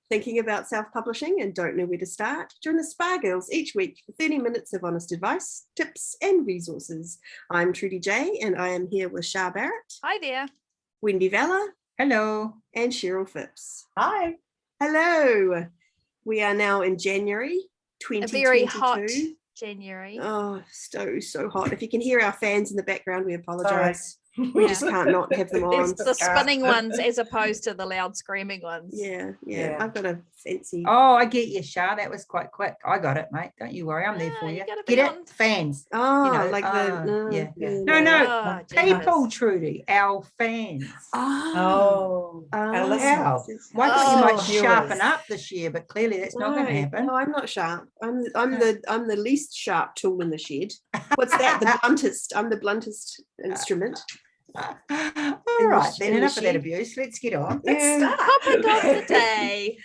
Thinking about self-publishing and don't know where to start? Join the Spa Girls each week for 30 minutes of honest advice, tips, and resources. I'm Trudi J, and I am here with Shah Barrett. Hi there. Wendy Vella. Hello. And Cheryl Phipps. Hi. Hello. We are now in January 2022. A very hot January. Oh, so hot. If you can hear our fans in the background, we apologise. We just can't not have them on. It's the spinning ones as opposed to the loud screaming ones. Yeah. I've got a fancy. Oh, I get you, Shah. That was quite quick. I got it, mate. Don't you worry. I'm there for you. Get it? Fans. Oh, you know, like the. No. People, Trudi. Our fans. Oh. Our listeners. One thought you might sharpen up this year, but clearly that's not going to happen. No, I'm not sharp. I'm the least sharp tool in the shed. What's that? The bluntest. I'm the bluntest instrument. All right, then enough of that abuse. Let's get on. Topic of the day.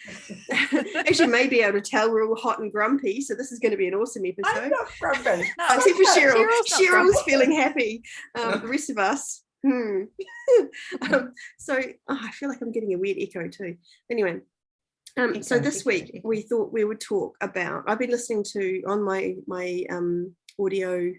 As you may be able to tell, we're all hot and grumpy, so this is going to be an awesome episode. I'm not grumpy. No, except for Cheryl. Cheryl's grumpy. feeling happy. The rest of us. So I feel like I'm getting a weird echo too. Anyway. So this week we thought we would talk about. I've been listening to on my audio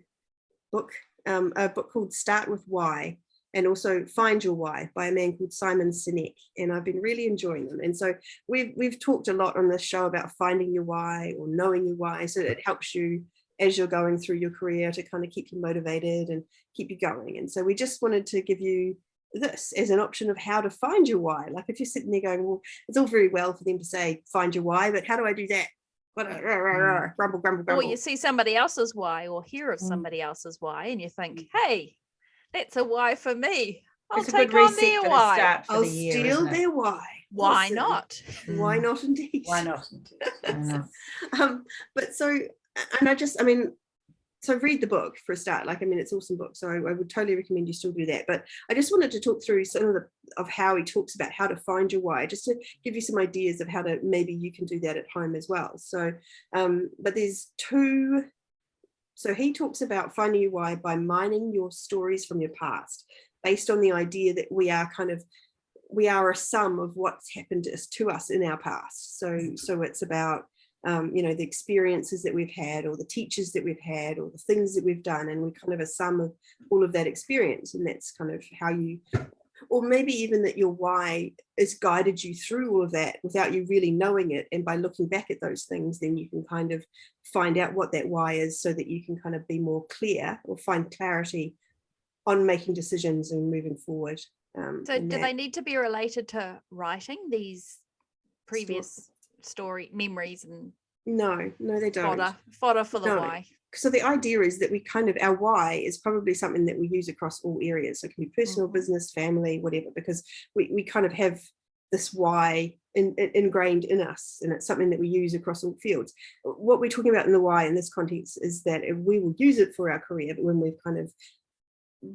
book a book called Start With Why, and also Find Your Why by a man called Simon Sinek, and I've been really enjoying them. And so we've talked a lot on this show about finding your why or knowing your why, so it helps you as you're going through your career to kind of keep you motivated and keep you going. And so we just wanted to give you this as an option of how to find your why. Like if you're sitting there going, well, it's all very well for them to say find your why, but how do I do that? Grumble. Or you see somebody else's why or hear of somebody else's why and you think, hey, that's a why for me. I'll take on their why. I'll steal their why. Why not? Why not indeed? Why not? But so, so read the book for a start. Like, it's an awesome book. So I would totally recommend you still do that. But I just wanted to talk through some of how he talks about how to find your why, just to give you some ideas of how to, maybe you can do that at home as well. So, but there's two. So he talks about finding your why by mining your stories from your past, based on the idea that we are a sum of what's happened to us in our past. So it's about the experiences that we've had, or the teachers that we've had, or the things that we've done, and we're kind of a sum of all of that experience. And that's kind of how you, or maybe even that your why has guided you through all of that without you really knowing it. And by looking back at those things, then you can kind of find out what that why is, so that you can kind of be more clear or find clarity on making decisions and moving forward. So do they need to be related to writing these previous story memories and no they don't. Fodder for the why. So the idea is that we kind of, our why is probably something that we use across all areas. So it can be personal, business, family, whatever, because we kind of have this why ingrained in us, and it's something that we use across all fields. What we're talking about in the why in this context is that we will use it for our career, but when we've kind of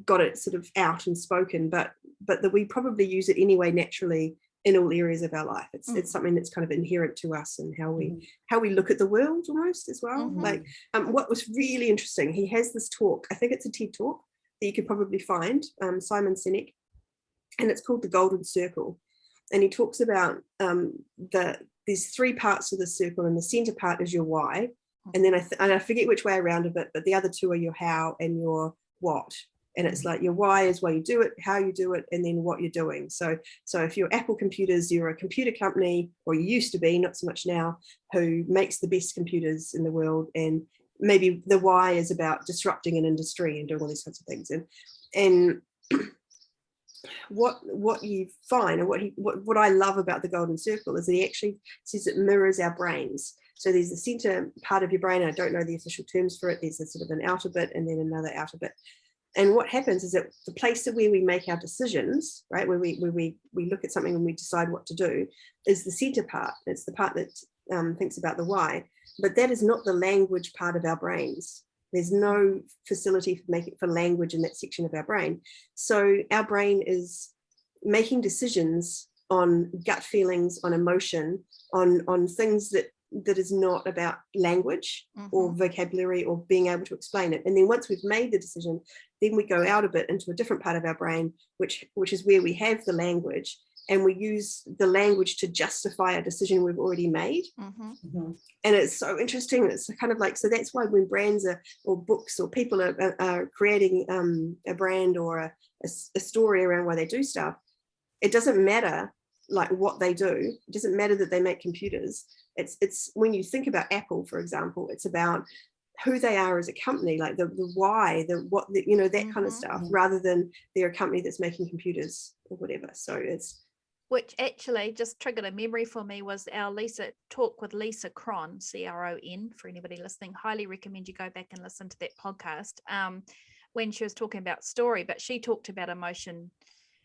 got it sort of out and spoken, but that we probably use it anyway naturally in all areas of our life. It's something that's kind of inherent to us, and how we look at the world almost as well. Like what was really interesting, he has this talk, I think it's a TED talk that you could probably find, Simon Sinek, and it's called The Golden Circle. And he talks about there's three parts to the circle, and the center part is your why, and then I forget which way around of it, but the other two are your how and your what. And it's like your why is why you do it, how you do it, and then what you're doing. So if you're Apple Computers, you're a computer company, or you used to be, not so much now, who makes the best computers in the world. And maybe the why is about disrupting an industry and doing all these sorts of things. And what you find, and what I love about the Golden Circle, is that he actually says it mirrors our brains. So there's the center part of your brain. I don't know the official terms for it. There's a sort of an outer bit and then another outer bit. And what happens is that the place where we make our decisions, right, where we look at something and we decide what to do, is the center part. It's the part that thinks about the why, but that is not the language part of our brains. There's no facility for language in that section of our brain. So our brain is making decisions on gut feelings, on emotion, on things that is not about language or vocabulary or being able to explain it. And then once we've made the decision, then we go out a bit into a different part of our brain, which is where we have the language, and we use the language to justify a decision we've already made. Mm-hmm. And it's so interesting. It's kind of like, so that's why when brands or books or people are creating a brand or a story around why they do stuff, it doesn't matter like what they do. It doesn't matter that they make computers. It's when you think about Apple, for example, it's about who they are as a company, like the why, the what, you know, that kind of stuff, rather than they're a company that's making computers or whatever. So it's, which actually just triggered a memory for me, was our Lisa talk with Lisa Cron, C-R-O-N, for anybody listening. Highly recommend you go back and listen to that podcast, when she was talking about story, but she talked about emotion.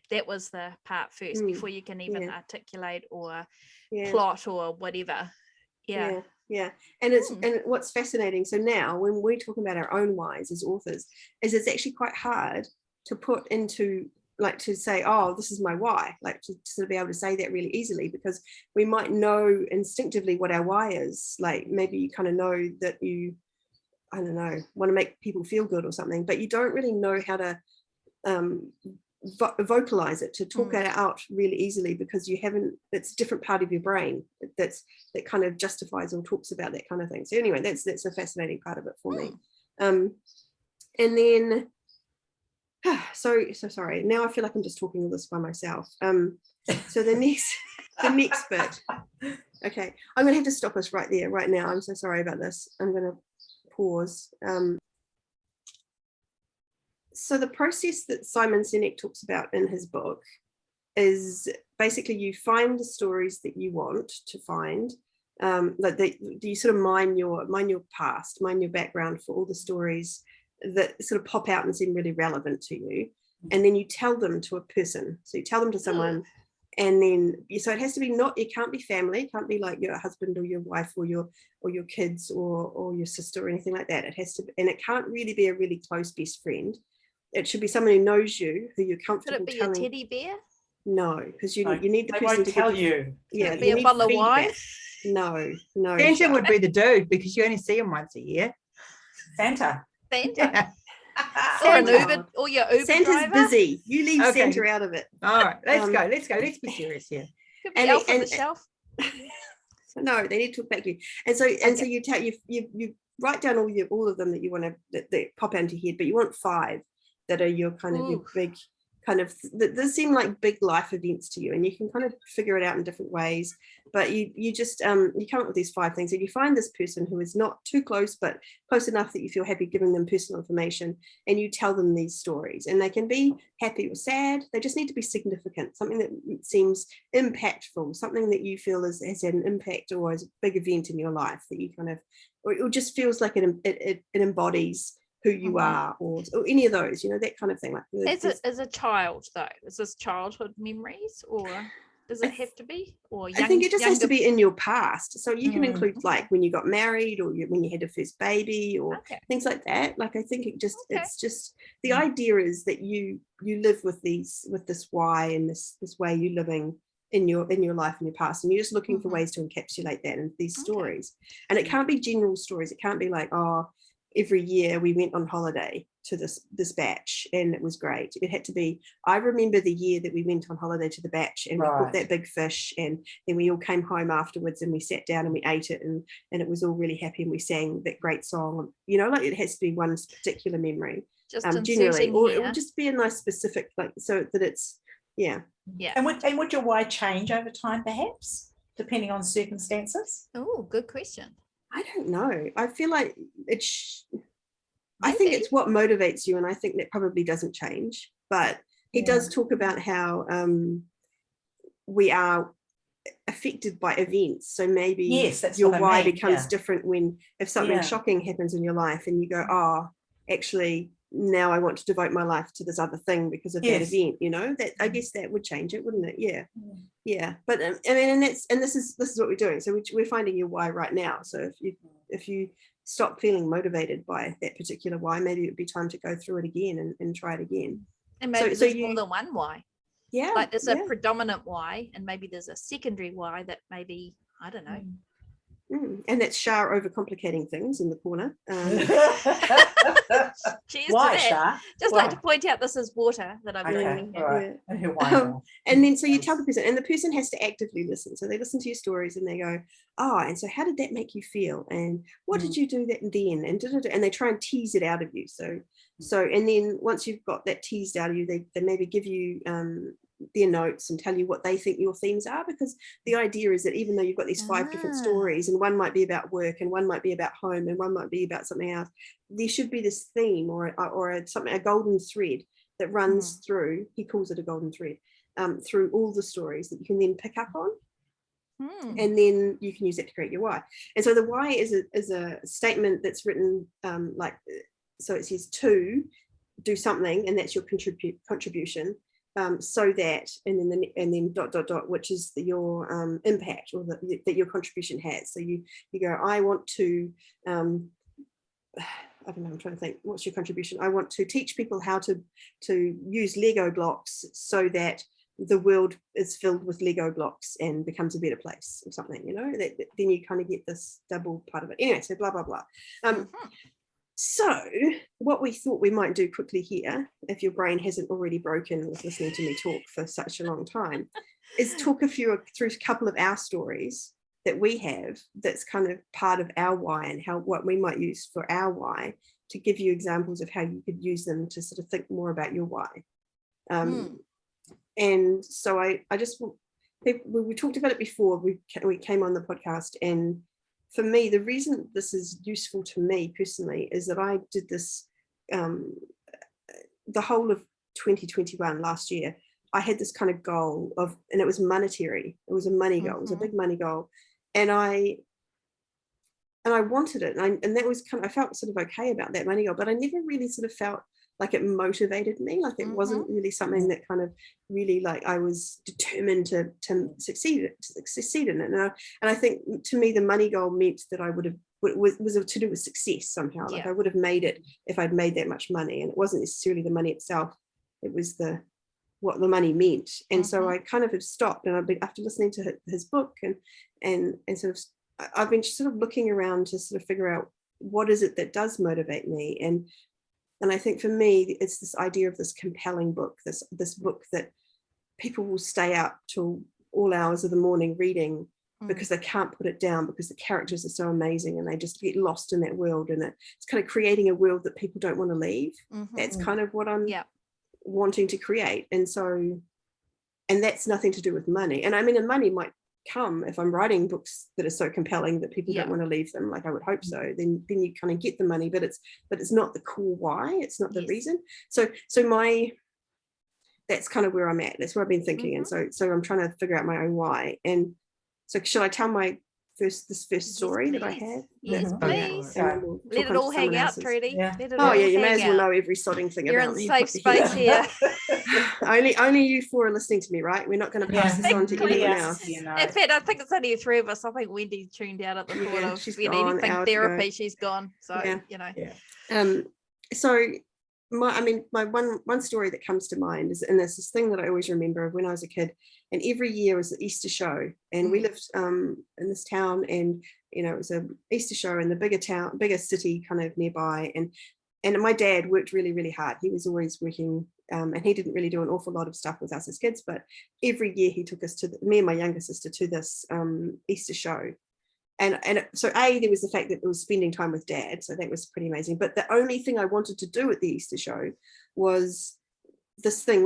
That was the part first, before you can even articulate or plot or whatever. Yeah. And it's and what's fascinating, so now when we're talking about our own whys as authors, is it's actually quite hard to put into, like, to say, oh, this is my why, like to sort of be able to say that really easily, because we might know instinctively what our why is. Like maybe you kind of know that you, I don't know, want to make people feel good or something, but you don't really know how to vocalize it, to talk it out really easily, because you haven't, it's a different part of your brain that kind of justifies or talks about that kind of thing. So anyway, that's a fascinating part of it for me. And then so sorry, now I feel like I'm just talking all this by myself. So the next bit, okay, I'm gonna have to stop us right there right now. I'm so sorry about this. I'm gonna pause. So the process that Simon Sinek talks about in his book is basically you find the stories that you want to find, like you sort of mine your past, mine your background for all the stories that sort of pop out and seem really relevant to you, and then you tell them to a person. So you tell them to someone, and then so it has to be it can't be family, it can't be like your husband or your wife or your kids or your sister or anything like that. It has to, and it can't really be a really close best friend. It should be someone who knows you, who you're comfortable telling. telling. Could it be a teddy bear? No, because you need the person to tell you. Yeah, could it be a bottle of wine? No. Santa would be the dude, because you only see him once a year. Santa. Yeah. Or an Uber, or your Uber Santa's driver. Busy. You leave Santa out of it. All right, let's go. Let's be serious here. Could be Elf on the Shelf. No, they need to talk back to you. And so so you write down all of them that you want to that pop into your head, but you want 5 that are your kind of your big kind of that seem like big life events to you, and you can kind of figure it out in different ways, but you just you come up with these 5 things, and you find this person who is not too close but close enough that you feel happy giving them personal information, and you tell them these stories, and they can be happy or sad. They just need to be significant, something that seems impactful, something that you feel has had an impact or is a big event in your life that you kind of, or it just feels like it embodies who you are, or any of those, you know, that kind of thing. Like as a child, though, is this childhood memories, or does it have to be, or I think it just has to be in your past. So you can include like when you got married, or when you had a first baby, or things like that. Like I think it's just the idea is that you live with this why and this way you living in your life in your past, and you're just looking for ways to encapsulate that in these stories. And it can't be general stories. It can't be like, oh, every year we went on holiday to this batch and it was great. It had to be, I remember the year that we went on holiday to the batch and we caught that big fish, and then we all came home afterwards and we sat down and we ate it, and it was all really happy, and we sang that great song, you know, like it has to be one particular memory, just generally, or it would just be a nice specific, like, so that it's And would your why change over time, perhaps, depending on circumstances? Oh, good question. I don't know. I feel like I think it's what motivates you, and I think that probably doesn't change. But he does talk about how we are affected by events. So maybe your why becomes different if something shocking happens in your life, and you go, oh, actually, now I want to devote my life to this other thing because of that event. You know, that I guess that would change it, wouldn't it? Yeah. But I mean, and this is what we're doing. So we're finding your why right now. So if you stop feeling motivated by that particular why, maybe it would be time to go through it again and try it again. And maybe there's more than one why. Yeah. Like there's a predominant why, and maybe there's a secondary why that maybe, I don't know. And that's Shah overcomplicating things in the corner. Cheers Why, to that. Shah? Just Why? like to point out this is water that I'm drinking. All right. And then so you tell the person, and the person has to actively listen. So they listen to your stories and they go, oh, and so how did that make you feel? And what did you do that then? And they try and tease it out of you. So and then once you've got that teased out of you, they maybe give you their notes and tell you what they think your themes are, because the idea is that even though you've got these 5 different stories, and one might be about work and one might be about home and one might be about something else, there should be this theme or a golden thread that runs through, he calls it a golden thread, through all the stories that you can then pick up on. And then you can use that to create your why. And so the why is a statement that's written so it says to do something, and that's your contribution. So that, and then ... which is your impact, or that your contribution has. So you go, I want to, I don't know, I'm trying to think, what's your contribution? I want to teach people how to use Lego blocks so that the world is filled with Lego blocks and becomes a better place, or something, then you kind of get this double part of it. Anyway, so blah, blah, blah. So what we thought we might do quickly here, if your brain hasn't already broken with listening to me talk for such a long time, is talk through a couple of our stories that we have that's kind of part of our why, and what we might use for our why, to give you examples of how you could use them to sort of think more about your why. And so I just, we talked about it before we came on the podcast, and for me, the reason this is useful to me personally is that I did this the whole of 2021 last year. I had this kind of goal and it was monetary. It was a money goal. It was a big money goal, and I wanted it, and that was I felt sort of okay about that money goal, but I never really sort of felt like it motivated me. Like it wasn't really something that kind of really, like, I was determined to succeed in it. And I think to me the money goal meant that I would have was to do with success somehow. Like I would have made it if I'd made that much money, and it wasn't necessarily the money itself. It was what the money meant. And so I kind of have stopped, and I've been, after listening to his book and sort of, I've been sort of looking around to sort of figure out what is it that does motivate me. And I think for me, it's this idea of this compelling book, this book that people will stay up till all hours of the morning reading because they can't put it down, because the characters are so amazing and they just get lost in that world. And it's kind of creating a world that people don't want to leave. That's kind of what I'm wanting to create. And so, and that's nothing to do with money. And I mean, and money might come if I'm writing books that are so compelling that people don't want to leave them, like I would hope so, then you kind of get the money, but it's not the core why, it's not the reason. So that's kind of where I'm at. That's where I've been thinking. And so I'm trying to figure out my own why. And so should I tell my first story that I have? Yes, please. We'll let it all hang out, Trudi. You may as well know every sodding thing You're about me. You're in safe space here. only you four are listening to me, right? We're not going to pass this on to anyone else. In fact, I think it's only the three of us. I think Wendy tuned out at the thought of she's anything therapy. She's gone. So So my one story that comes to mind is, and there's this thing that I always remember of when I was a kid, and every year was the Easter show, and we lived in this town, and it was an Easter show in the bigger city kind of nearby, and my dad worked really, really hard. He was always working, and he didn't really do an awful lot of stuff with us as kids, but every year he took us me and my younger sister to this Easter show. And so there was the fact that it was spending time with Dad, so that was pretty amazing. But the only thing I wanted to do at the Easter show was this thing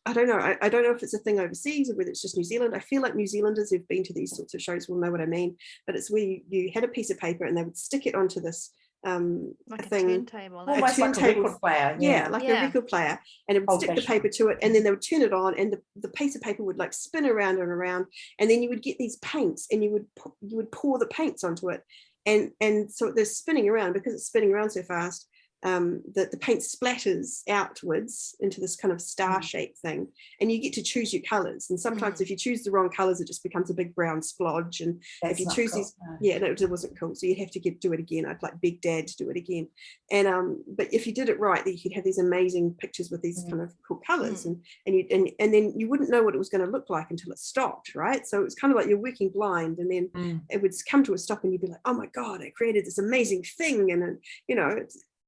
I don't know if it's a thing overseas or whether it's just New Zealand. I feel like New Zealanders who've been to these sorts of shows will know what I mean, but it's where you had a piece of paper and they would stick it onto this like a turntable, almost like a record player, a record player, and it would stick the paper to it, and then they would turn it on, and the piece of paper would like spin around and around, and then you would get these paints, and you would pour the paints onto it, and so they're spinning around because it's spinning around so fast. the paint splatters outwards into this kind of star-shaped thing, and you get to choose your colors. And sometimes if you choose the wrong colors, it just becomes a big brown splodge. And if you choose these, it wasn't cool. So you'd have to do it again. I'd like Big Dad to do it again. And but if you did it right, then you could have these amazing pictures with these kind of cool colors, and then you wouldn't know what it was going to look like until it stopped, right? So it was kind of like you're working blind, and then it would come to a stop, and you'd be like, oh my God, I created this amazing thing, and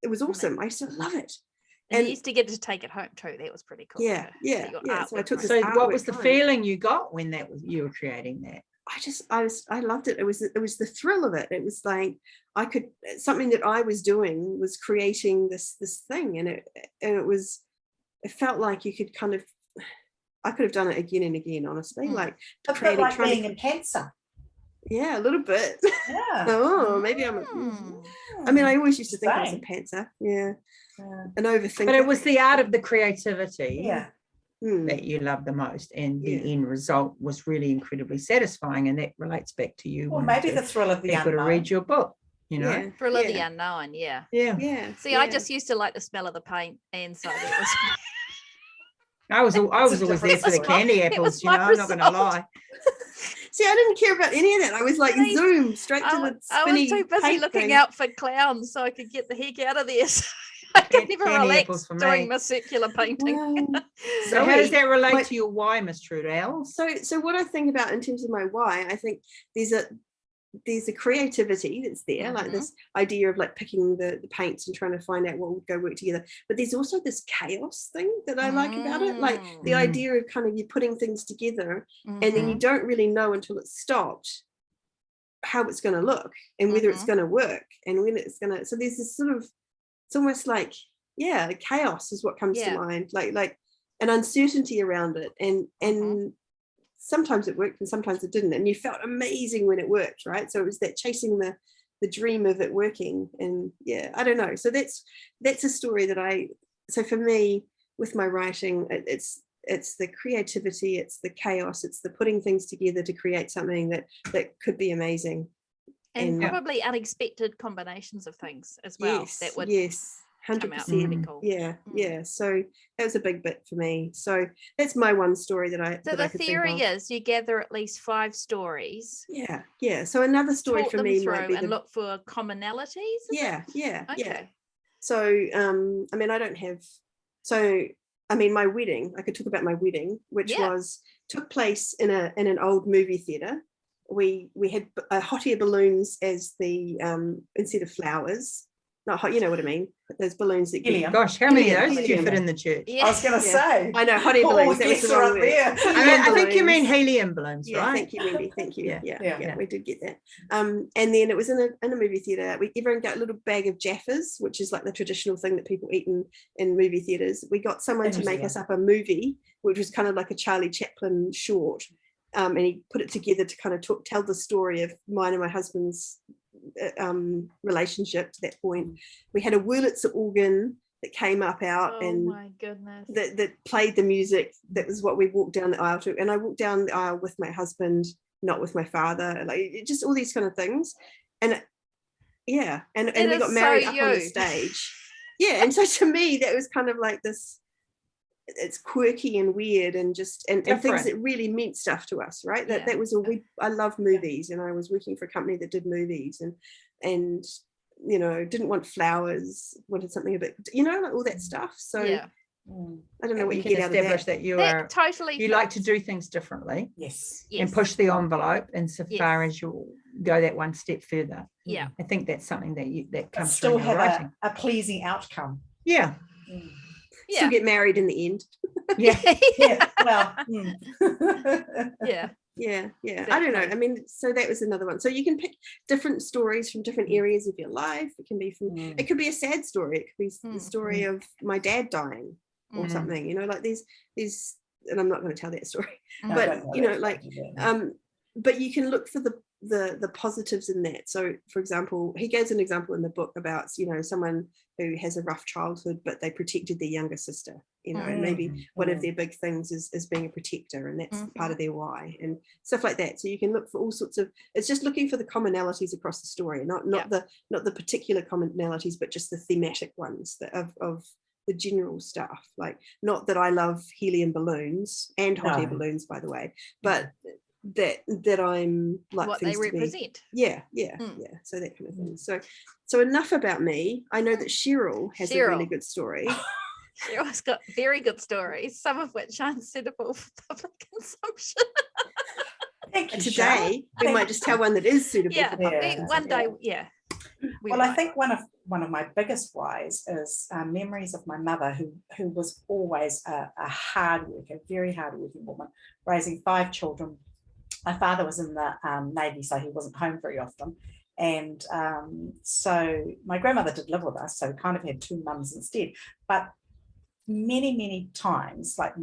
it was awesome. I used to love it. And you used to get to take it home too. That was pretty cool. Yeah. So I took this. So what was the feeling you got when you were creating that? I loved it. It was the thrill of it. It was like something that I was doing was creating this thing, and it felt like you could I could have done it again and again, honestly. Like a bit like being in cancer. Yeah, a little bit. Yeah. Oh, maybe I mean, I always used to think I was a pantser. Yeah. An overthinker. But it was the art of the creativity that you loved the most, and the end result was really incredibly satisfying, and that relates back to you. Well, maybe the thrill of the unknown. To read your book, thrill of the unknown. Yeah. See, I just used to like the smell of the paint, and so that was. I was always there for the candy apples. I'm not going to lie. See, I didn't care about any of that. I was like, zoom straight to the spinny. I was too busy looking out for clowns so I could get the heck out of there. So I could never relax doing my circular painting. Wow. So how does that relate to your why, Miss Trudi? So what I think about in terms of my why, I think there's a creativity that's there, like this idea of like picking the paints and trying to find out what would go work together. But there's also this chaos thing that I like about it, like the idea of kind of you putting things together and then you don't really know until it's stopped how it's going to look and whether it's going to work and when it's going to. So there's this sort of, it's almost like chaos is what comes to mind, like an uncertainty around it, and sometimes it worked and sometimes it didn't, and you felt amazing when it worked, right? So it was that chasing the dream of it working. And I don't know, so that's a story that so for me with my writing, it's the creativity, it's the chaos, it's the putting things together to create something that could be amazing, and probably unexpected combinations of things as well. That would 100%. Cool. So that was a big bit for me. So that's my one story that I. So the theory is you gather at least 5 stories. Yeah. So another story for me might be and look for commonalities. Yeah. So I mean, I don't have. So I mean, my wedding. I could talk about my wedding, which took place in an old movie theater. We had hot air balloons as the instead of flowers. Not hot, you know what I mean? Those balloons that get. Gosh, how many of those did you fit in the church? Yeah. I was going to say. I know, hot air balloons. That was the wrong word. I think you mean helium balloons, right? Thank you, Wendy. Thank you. Yeah, we did get that. And then it was in a movie theatre. Everyone got a little bag of Jaffas, which is like the traditional thing that people eat in movie theatres. We got someone to make us up a movie, which was kind of like a Charlie Chaplin short. And he put it together to kind of tell the story of mine and my husband's relationship to that point. We had a Wurlitzer organ that came out and my goodness, that played the music. That was what we walked down the aisle to, and I walked down the aisle with my husband, not with my father, like just all these kind of things. And we got married up on the stage. And so to me that was kind of like this, it's quirky and weird and things that really meant stuff to us, right? That was I love movies, and I was working for a company that did movies and didn't want flowers, wanted something a bit, like all that stuff. So I don't know what you get out of that. That you like to do things differently. Yes. And push the envelope insofar as you go that one step further. Yeah. I think that's something that comes still from your writing. A pleasing outcome. Yeah. Still get married in the end. Well. Exactly. I don't know. I mean, so that was another one. So you can pick different stories from different areas of your life. It can be it could be a sad story. It could be the story of my dad dying or something. Like these, and I'm not going to tell that story. But but you can look for the positives in that. So for example, he gives an example in the book about, you know, someone who has a rough childhood, but they protected their younger sister, you know, and maybe one of their big things is being a protector, and that's part of their why and stuff like that. So you can look for all sorts of, it's just looking for the commonalities across the story, not the particular commonalities, but just the thematic ones that of the general stuff. Like, not that I love helium balloons and hot air balloons, by the way, but that I'm like what they represent. Yeah. So that kind of thing. So enough about me. I know that Cheryl has a really good story. Cheryl's got very good stories, some of which aren't suitable for public consumption. Thank you, today we might just tell one that is suitable for public one day. Well, I think one of my biggest whys is memories of my mother, who was always a hard worker, very hard working woman, raising 5 children. My father was in the Navy, so he wasn't home very often. And so my grandmother did live with us, so we kind of had 2 mums instead. But many times, like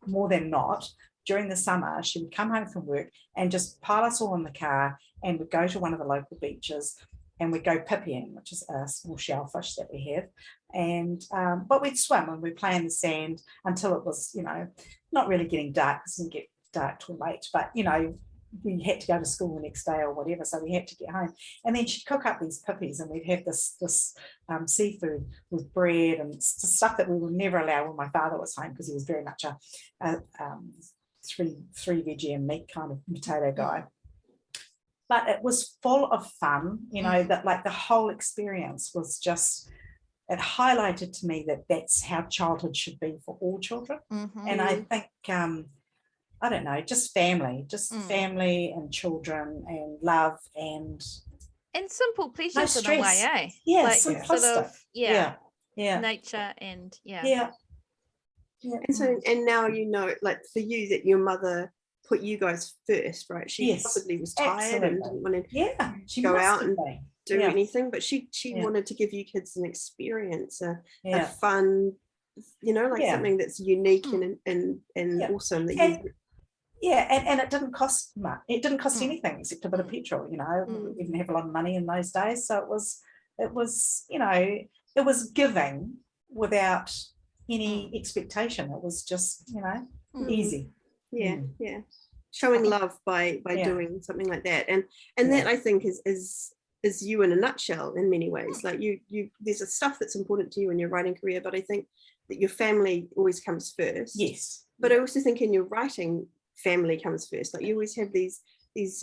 more than not, during the summer, she would come home from work and just pile us all in the car, and we'd go to one of the local beaches, and we'd go pippying, which is a small shellfish that we have. And but we'd swim and we'd play in the sand until it was, you know, not really getting dark, because it didn't get dark till late, but you know, we had to go to school the next day or whatever, so we had to get home. And then she'd cook up these pippies, and we'd have this seafood with bread and stuff that we would never allow when my father was home, because he was very much a three veggie and meat kind of potato guy. But it was full of fun, you know, that like the whole experience was just, it highlighted to me that that's how childhood should be for all children. And I think I don't know, just family and children and love and simple pleasures in a way, eh? Yeah, like sort of, nature and And so, and now you know, like for you, that your mother put you guys first, right? She possibly was tired and didn't want to go out and do anything, but she wanted to give you kids an experience, a fun, you know, like something that's unique and awesome that you. And it didn't cost much. It didn't cost anything except a bit of petrol, you know. We didn't have a lot of money in those days, so it was, you know, it was giving without any expectation. It was just, you know, easy. Showing love by doing something like that, and that I think is you in a nutshell in many ways. Like you there's a stuff that's important to you in your writing career, but I think that your family always comes first. Yes. But I also think in your writing, family comes first. Like you always have these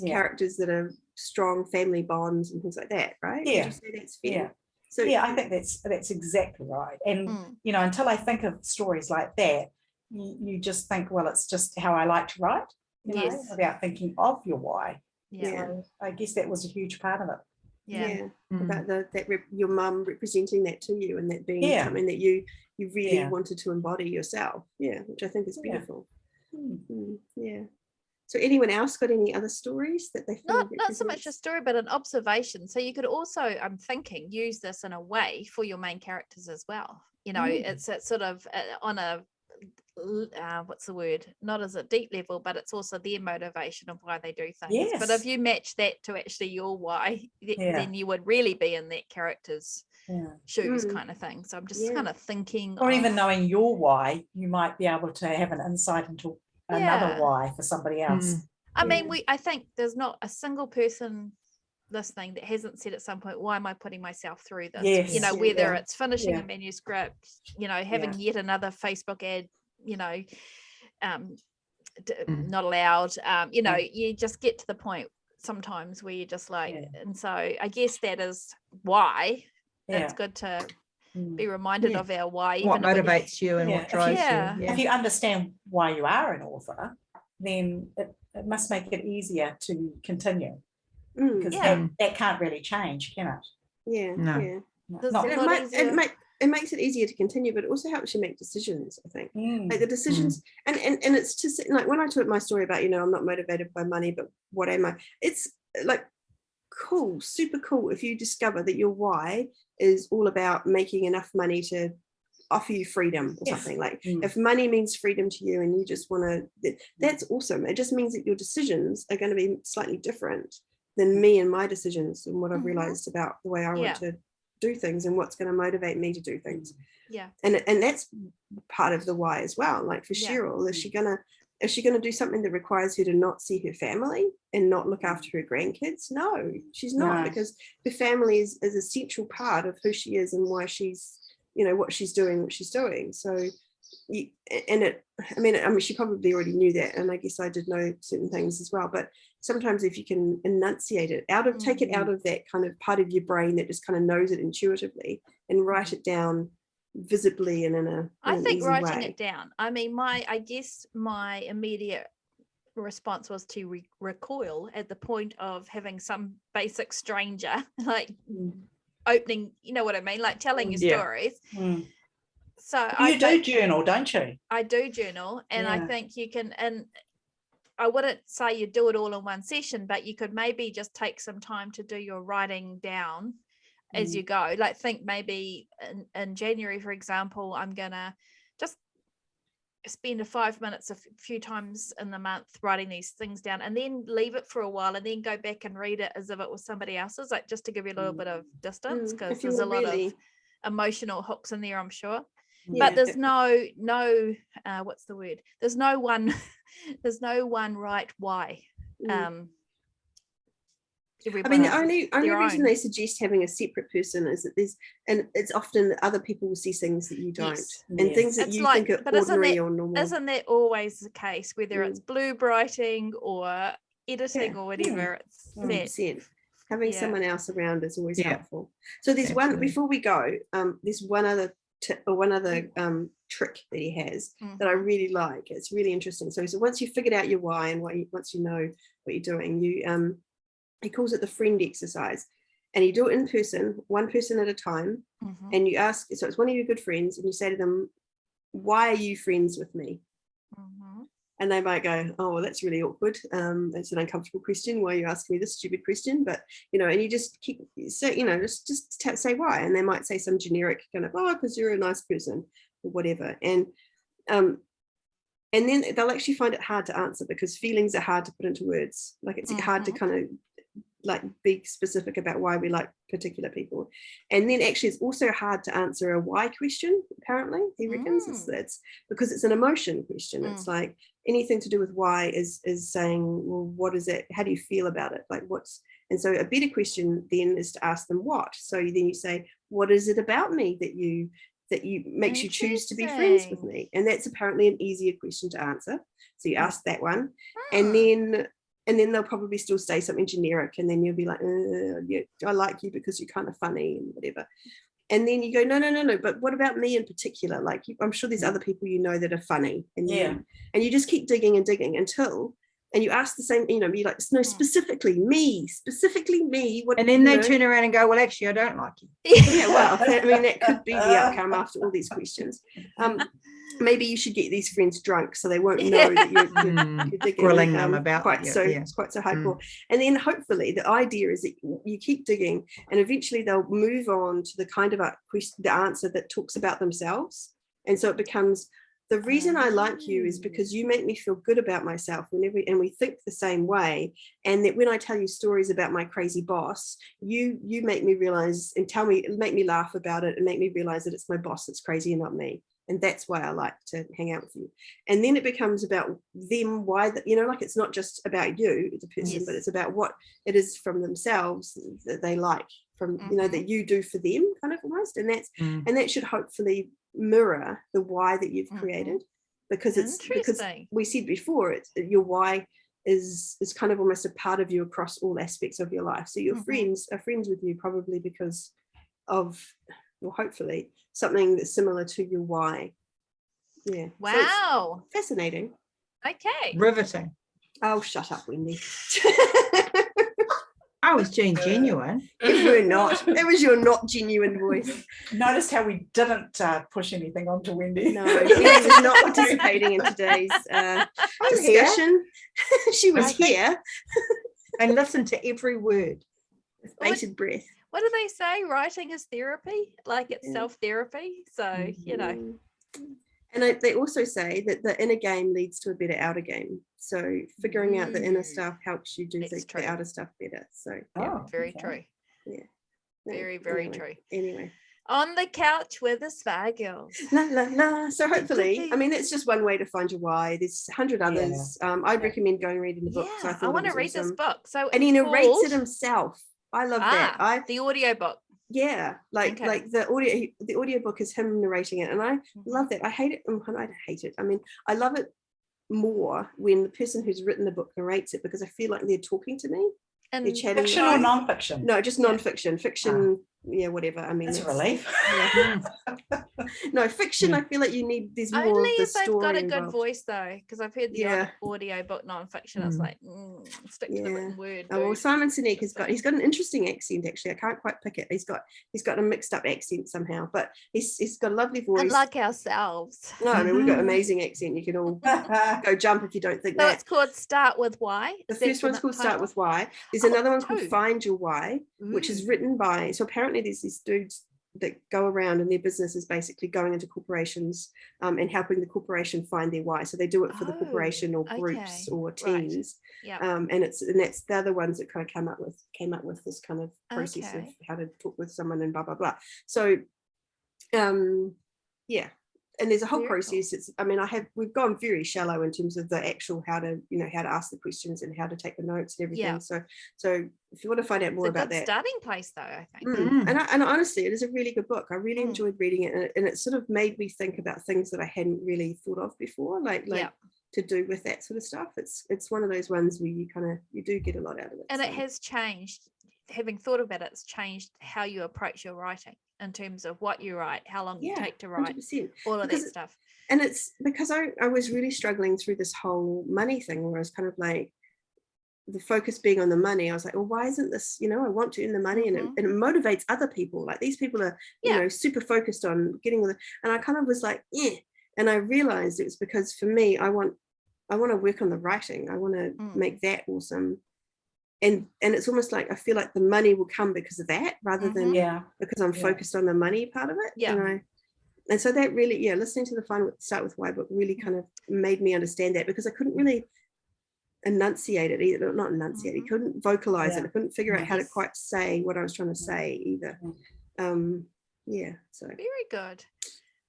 characters that are strong family bonds and things like that, right? Would you say that's fair? So I think that's exactly right. And you know, until I think of stories like that, you just think, well, it's just how I like to write, you know, without thinking of your why. So I guess that was a huge part of it. About your mum representing that to you, and that being something that you really wanted to embody yourself, which I think is beautiful. So anyone else got any other stories that they feel not so much a story, but an observation? So you could also, I'm thinking, use this in a way for your main characters as well, you know. It's sort of on a what's the word, not as a deep level, but it's also their motivation of why they do things. But if you match that to actually your why, then you would really be in that character's shoes, kind of thing. So I'm just kind of thinking, or even knowing your why, you might be able to have an insight into another why for somebody else. I mean, I think there's not a single person listening that hasn't said at some point, why am I putting myself through this? You know, whether it's finishing a manuscript, you know, having yet another Facebook ad, you know, not allowed, you know, you just get to the point sometimes where you're just like, and so I guess that is why it's good to be reminded of our why. What motivates you and what drives you. If you understand why you are an author, then it must make it easier to continue, because that can't really change, can it? It makes it easier to continue, but it also helps you make decisions, I think. Like the decisions, and it's just like when I told my story about, you know, I'm not motivated by money, but what am I? It's like cool, super cool if you discover that your why is all about making enough money to offer you freedom or something. Like Mm. if money means freedom to you and you just want to, that's awesome. It just means that your decisions are going to be slightly different than me and my decisions and what I've realized about the way I want to do things and what's going to motivate me to do things. Yeah. And that's part of the why as well. Like for Cheryl, is she gonna do something that requires her to not see her family and not look after her grandkids? No, she's not, because her family is a central part of who she is and why she's, you know, what she's doing. So I mean, she probably already knew that, and I guess I did know certain things as well. But sometimes if you can enunciate it take it out of that kind of part of your brain that just kind of knows it intuitively and write it down visibly and in an easy writing way. it down. I mean, I guess my immediate response was to recoil at the point of having some basic stranger like opening, you know what I mean, like telling you stories. So you do journal, don't you? I do journal, and I think you can, and I wouldn't say you do it all in one session, but you could maybe just take some time to do your writing down as you go. Like think maybe in January, for example, I'm gonna just spend 5 minutes a few times in the month writing these things down, and then leave it for a while and then go back and read it as if it was somebody else's, like just to give you a little bit of distance, because there's a lot of emotional hooks in there, I'm sure. But there's no what's the word, there's no one right why. I mean, the only reason they suggest having a separate person is that it's often that other people will see things that you don't, and things that you think are ordinary or normal. Isn't that always the case, whether it's blue writing or editing or whatever? It's 100%. Having someone else around is always helpful. So there's one, before we go, there's one other tip or one other trick that he has that I really like. It's really interesting. So once you've figured out your why and once you know what you're doing, he calls it the friend exercise, and you do it in person, one person at a time, and you ask, so it's one of your good friends, and you say to them, why are you friends with me? And they might go, oh, well, that's really awkward. It's an uncomfortable question. Why are you asking me this stupid question? But, you know, and you just keep, so, you know, just say why. And they might say some generic kind of, oh, because you're a nice person or whatever. And then they'll actually find it hard to answer, because feelings are hard to put into words. Like it's hard to kind of like be specific about why we like particular people. And then actually it's also hard to answer a why question, apparently, he reckons. It's because it's an emotion question. It's like anything to do with why is saying, well, what is it? How do you feel about it? Like and so a better question then is to ask them what. So then you say, what is it about me that you makes you choose to be friends with me? And that's apparently an easier question to answer. So you ask that one, and then they'll probably still say something generic, and then you'll be like, I like you because you're kind of funny and whatever. And then you go, no, but what about me in particular? Like, I'm sure there's other people you know that are funny, and you just keep digging and digging until, and you ask the same, you know, be like, no, specifically me. What, and then they turn around and go, well, actually, I don't like you. Yeah, well, I mean, that could be the outcome after all these questions. Maybe you should get these friends drunk so they won't know that you're digging, grilling them about quite so hardcore. And then hopefully the idea is that you keep digging, and eventually they'll move on to the kind of the answer that talks about themselves. And so it becomes, the reason I like you is because you make me feel good about myself, and we think the same way. And that when I tell you stories about my crazy boss, you make me realize and make me laugh about it and make me realize that it's my boss that's crazy and not me. And that's why I like to hang out with you. And then it becomes about them, why, you know, like it's not just about you as a person, but it's about what it is from themselves that they like, from, you know, that you do for them, kind of almost. And and that should hopefully mirror the why that you've created, because because we said before, your why is kind of almost a part of you across all aspects of your life. So your friends are friends with you probably because of, or hopefully, something that's similar to your why. Yeah. Wow. So fascinating. Okay. Riveting. Oh, shut up, Wendy. I was being genuine. You were not. It was your not genuine voice. Noticed how we didn't push anything onto Wendy. No, Wendy was not participating in today's discussion. She was here. And listened to every word. With bated breath. what do they say? Writing is therapy, like it's self-therapy. So, you know. And they also say that the inner game leads to a better outer game. So figuring out the inner stuff helps you do the outer stuff better. So very true. Yeah. Very, very true. Anyway. On the couch with the Spa Girls. La, la, la. So hopefully, I mean, it's just one way to find your why. There's 100 others. I'd recommend going reading the book. So I want to read this book. So and he narrates it himself. I love that. The audio book. Yeah, like the audio book is him narrating it, and I love that. I hate it. I hate it. I mean, I love it more when the person who's written the book narrates it, because I feel like they're talking to me. And they're chatting. Fiction or non-fiction? No, just non-fiction. Fiction. Yeah, whatever. I mean, it's a relief. No, fiction. I feel like you need. There's more only of the if they've got a good involved. voice, though, because I've heard the audio book non-fiction. I was like, stick to the written word. Oh, well, Simon Sinek he's got an interesting accent. Actually, I can't quite pick it. He's got a mixed up accent somehow, but he's got a lovely voice. Unlike ourselves. No, I mean, we've got an amazing accent. You can all go jump if you don't think that. So it's called Start With Why. The first one's called Start With Why. There's another one called Find Your Why, which is written by. So apparently, there's these dudes that go around, and their business is basically going into corporations and helping the corporation find their why. So they do it for the corporation or groups or teams. Right. And that's the other ones that kind of came up with this kind of process of how to talk with someone and blah blah blah. So and there's a whole process. Cool. We've gone very shallow in terms of the actual how to ask the questions and how to take the notes and everything. So if you want to find out more about that, starting place though, I think. And honestly, it is a really good book. I really enjoyed reading it, and it sort of made me think about things that I hadn't really thought of before, like to do with that sort of stuff. It's one of those ones where you do get a lot out of it. And it has changed. Having thought about it, it's changed how you approach your writing in terms of what you write, how long you take to write, 100%. all of that stuff. And it's because I was really struggling through this whole money thing, where I was kind of like, the focus being on the money. I was like, well, why isn't this, I want to earn the money, and it motivates other people. Like these people are, super focused on getting and I kind of was like, and I realized it was because for me, I want to work on the writing. I want to make that awesome. And it's almost like I feel like the money will come because of that, rather than because I'm focused on the money part of it. And so that really, listening to the Start With Why book really kind of made me understand that, because I couldn't really enunciate it either. Not enunciate it, couldn't vocalize it. I couldn't figure out how to quite say what I was trying to say either. So very good.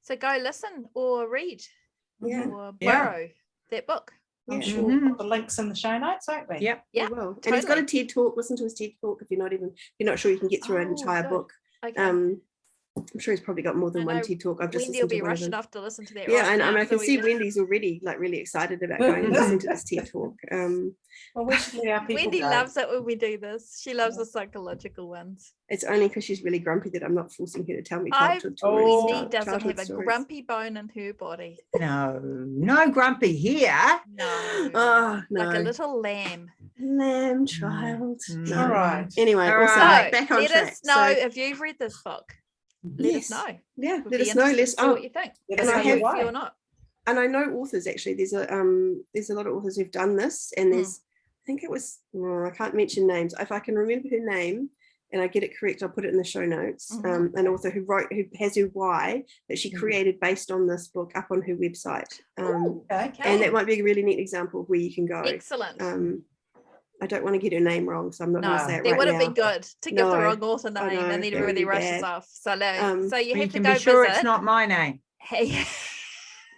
So go listen or read or borrow that book. I'm sure we'll put the links in the show notes, won't we? Yep. Yeah. Well, totally. And he's got a TED talk. Listen to his TED talk if you're not sure you can get through an entire book. Okay. I'm sure he's probably got more than one TED talk. I've just Wendy will be rushing off to listen to that. Yeah, and I can see Wendy's already really excited about going and listening to this TED talk. Well, we should let our people Wendy go. loves it when we do this. She loves the psychological ones. It's only because she's really grumpy that I'm not forcing her to tell me childhood stories. Wendy doesn't have a grumpy bone in her body. No grumpy here. No. Oh, no. Like a little lamb. Lamb child. No. All right. Anyway, also, back on let track. us know if you've read this book. Let us know. Yeah, let us know. Let's what you think. And I have or not. And I know authors actually. There's a lot of authors who've done this, and there's I think it was I can't mention names. If I can remember her name and I get it correct, I'll put it in the show notes. An author who has her why that she created based on this book up on her website. And that might be a really neat example of where you can go. Excellent. I don't want to get her name wrong, so I'm not going to say it right now. It would have been good to give the wrong author name, and then everybody rushes off. So you have to go be sure visit. It's not my name. Hey.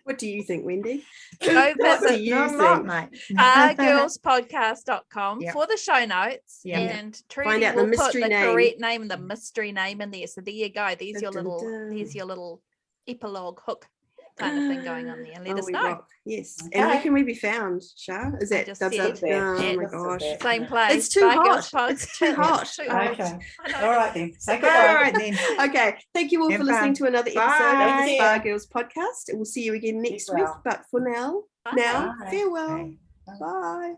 What do you think, Wendy? Go What do visit you think, mate? ourgirlspodcast.com for the show notes, and Trudi Find out the will put mystery the name. correct name and the mystery name in there. So there you go. There's your little epilogue hook kind of thing going on there, and let us know. Rock. Yes. Okay. And where can we be found, Shah? Is that just oh my gosh. Same place. It's too hot. It's too hot. Okay. All right then. Say All right then. Okay. Thank you all for listening to another episode of the Spa Girls podcast. We'll see you again next week. But for now, farewell. Bye.